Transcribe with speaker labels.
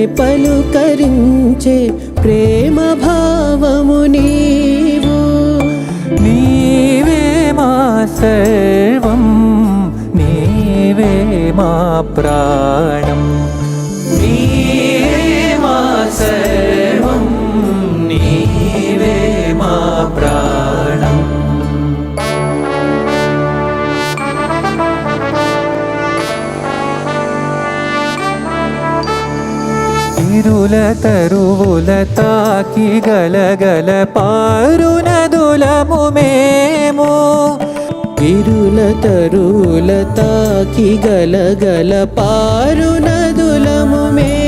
Speaker 1: పలుకని పలుకరించే ప్రేమ భావము నీవు.
Speaker 2: నీవే మా సర్వం, నీవే మా ప్రాణం. నీవే మా సర్వం, నీవే మా ప్రాణం. ఇరుల తరువుల తాకి గలగల పారునదులము మేము.
Speaker 1: ఇరుల తరువుల తాకి గలగల పారునదులము మేము.